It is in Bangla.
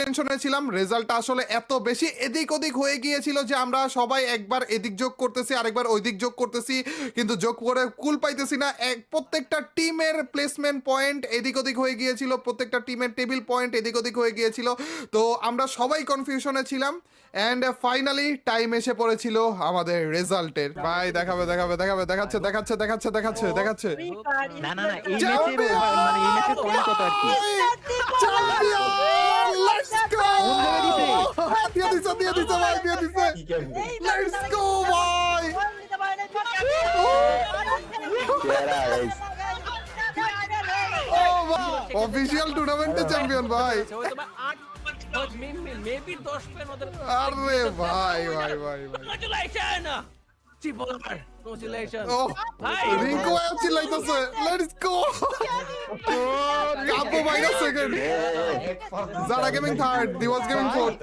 টেনশনে ছিলাম, রেজাল্টটা আসলে এত বেশি এদিক ওদিক হয়ে গিয়েছিল যে আমরা সবাই একবার এদিক যোগ করতেছি, আরেকবার ওই দিক যোগ করতেছি, কিন্তু যোগ করে কুল পাইতেছি না। প্রত্যেকটা টিমের প্লেসমেন্ট পয়েন্ট এদিক ওদিক হয়ে গিয়েছিল, প্রত্যেকটা টিমের টেবিল পয়েন্ট এদিক ওদিক হয়ে গিয়েছিল। তো আমরা সবাই কনফিউশনে ছিলাম অ্যান্ড ফাইনালি টাইম এসে পড়েছিল আমাদের রেজাল্টের। ভাই দেখাবে দেখাবে দেখাবে, দেখাচ্ছে দেখাচ্ছে দেখাচ্ছে দেখাচ্ছে দেখাচ্ছে। না না না এই ম্যাচের মানে এই ম্যাচের পয়েন্ট কত আর কি? Champion, let's go! দিয়ে দিছে দিয়ে দিছে ভাই, দিয়ে দিছে। লেটস গো ভাই! অফিশিয়াল টুর্নামেন্টে চ্যাম্পিয়ন ভাই। আরে ভাই ভাই ভাই রিঙ্কু ভাই চিল্লাইতেছে লেটস গো। কাপো ভাই সেকেন্ড, জারা গেমিং থার্ড, দিওয়াজ গেমিং ফোর্থ।